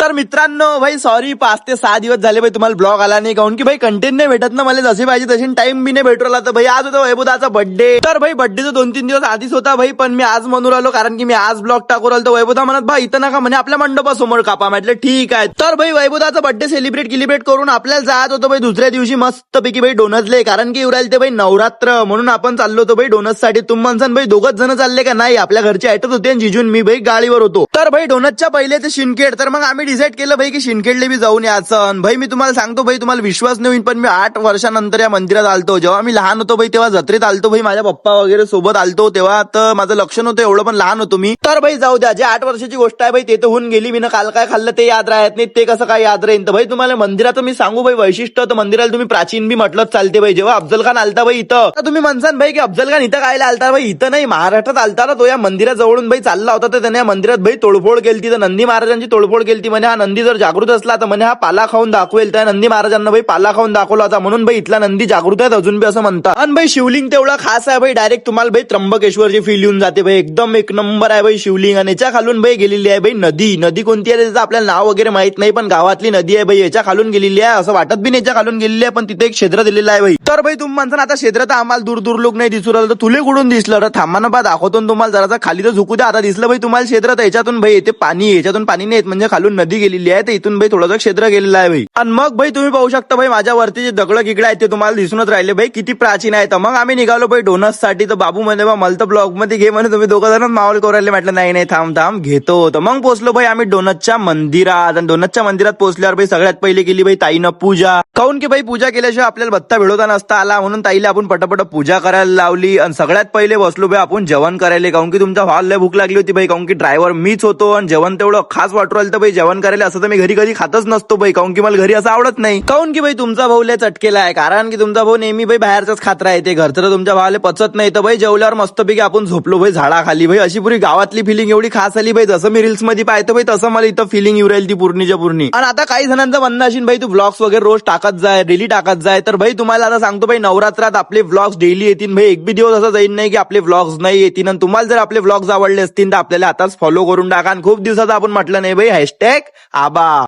तर मित्रांनो भाई सॉरी 5 ते 6 दिवस झाले भाई तुम्हाला ब्लॉग आला नाही, काऊन की भाई कंटेंट नाही भेटत ना मला जसे पाहिजे तसे, टाइम बी नाही भेटू राहिला. तर भाई आज होता वैभवदाचा बर्थडे. तर भाई बर्थडे तो 2-3 दिवस आधीच होता भाई, पण मी आज म्हणून राहिलो कारण की मी आज ब्लॉग टाकू राहिलो. तर वैभवदा म्हणत भाई इथं नका म्हणे, आपल्या मंडपासमोर कापा. म्हटलं ठीक आहे. तर भाई वैभवदाचा बर्थडे सेलिब्रेट करून आपल्याला जात होतो भाई दुसऱ्या दिवशी मस्तपैकी भाई डोनसले, कारण की उरायला ते भाई नवरात्र म्हणून आपण चाललो होतो भाई डोनस साठी. तुम्ही म्हणसान भाई दोघच जण चालले का? नाही, आपल्या घरचे ऍटच होते आणि जिजून मी भाई गाडीवर होतो. तर भाई डोनसच्या पहिले ते शिनखेड. तर मग आम्ही डिसाईड केलं भाई की शिनखेडले बी जाऊन याचं. भाई मी तुम्हाला सांगतो भाई, तुम्हाला विश्वास नाही होईल, पण मी 8 वर्षानंतर या मंदिरात आलतो. जेव्हा मी लहान होतो भाई तेव्हा जत्रेत आलतो भाई, माझ्या पप्पा वगैरे सोबत आलतो तेव्हा. तर माझं लक्ष नव्हतं एवढं, पण लहान होतो मी. तर भाई जाऊ द्या, जे 8 वर्षाची गोष्ट आहे भाई ते तर होऊन गेली. मी काल काय खाल्लं ते याद राहत नाही, ते कसं काय याद राहील. तर भाई तुम्हाला मंदिराचं मी सांगू भाई वैशिष्ट्य. तर मंदिराला तुम्ही प्राचीन बी म्हटलं चालते भाई. जेव्हा अफजल खान आलता भाई इथं, तर तुम्ही म्हणसान भाई की अफजल खान इथं काय आलता भाई, इथं नाही महाराष्ट्रात आलता ना तो. या मंदिराजवळून भाई चालला होता, तर त्याने या मंदिरात भाई तोडफोड केली. तर नंदी महाराजांची तोडफोड केली. म्हणे हा नंदी जर जागृत असला तर म्हणे हा पाला खाऊन दाखवेल. त्या नंदी महाराजांना भाई पाला खाऊन दाखवला होता, म्हणून भाई इथला नंदी जागृत आहे अजून बी असं म्हणतात. आणि भाई शिवलिंग तेवढा खास आहे भाई, डायरेक्ट तुम्हाला भाई त्र्यंबकेश्वरची फील येऊन जाते भाई. एकदम एक नंबर आहे भाई शिवलिंग. आणि याच्या खालून भाई गेलेली आहे भाई नदी कोणती आहे त्याचं आपल्याला नाव वगैरे माहित नाही, पण गावातली नदी आहे भाई. याच्या खालून गेलेली आहे असं वाटत बी याच्या खालून गेलेली आहे, पण तिथे एक क्षेत्र दिलेलं आहे भाई. तर भाई तुम्ही म्हणता आता क्षेत्र तर आम्हाला दूर लोक नाही दिसू राहिलं, तर तुले कुठून दिसलं रे? थांबा ना बा दाखवतो तुम्हाला जरासा. खाली तर झुकू द्या. आता दिसलं भाई तुम्हाला क्षेत्र. तर याच्यातून भाई येते पाणी, याच्यातून पाणी नाही येत, म्हणजे खालून नदी गेलेली आहे. तर इथून भाई थोडंसं क्षेत्र गेलेलं आहे भाई. आणि मग भाई तुम्ही पाहू शकता भाई माझ्या वरती जे दगड गिगड आहेत ते तुम्हाला दिसूनच राहिले भाई किती प्राचीन आहे. तर मग आम्ही निघालो भाई डोनस साठी. तर बाबू म्हणे बा मला तर ब्लॉग मध्ये घे म्हणे, तुम्ही दोघं जण माहोल करू राहिले. म्हटलं नाही थांब घेतो. तर मग पोहोचलो भाई आम्ही डोनसच्या मंदिरात. आणि डोनसच्या मंदिरात पोहोचल्यावर भाई सगळ्यात पहिले केली भाई ताईनं पूजा. काऊन की भाई पूजा केल्याशिवाय आपल्याला भत्ता भिडवता नसता आला, म्हणून ताईला आपण पटापट पूजा करायला लावली. आणि सगळ्यात पहिले बसलो भाई आपण जेवण करायला, काऊन की तुमच्या हॉलला भूक लागली होती भाई. काऊन की ड्रायव्हर मीच होतो आणि जेवण तेवढं खास वाटू राहिलं. तर भाई जेवण करायला असं तर मी घरी कधी खातच नसतो भाई, काऊन की मला घरी असं आवडत नाही. काऊन की भाई तुमचा भाऊ लय चटकेला आहे, कारण की तुमचा भाऊ नेहमी भाई बाहेरच खात राहते, घरचं तर तुमच्या भावाला पचत नाही. तर भाई जेवल्यावर मस्तपैकी आपण झोपलो भाई झाडाखाली भाई. अशी पुरी गावातली फिलिंग एवढी खास आली भाई, जसं मी रील्स मध्ये पाहतो भाई तसं मला इथं फिलिंग येऊ राहील ती पूर्णीच्या पूर्णी. आणि आता काही जणांचं म्हणणं असेल भाई तू ब्लॉग्स वगैरे रोज टाकत जाय, डेली टाकत जाय. तर भाई तुम्हाला आता सांगतो भाई नवरात्रात आपले ब्लॉग्स डेली येतील भाई. एक बी दिवस असं जाईल नाही की आपले ब्लॉग्स नाही येतील. आणि तुम्हाला जर आपले ब्लॉग्स आवडले असतील तर आपल्याला आताच फॉलो करून टाका. आणि खूप दिवसाचा आपण म्हटलं नाही भाई # आबा.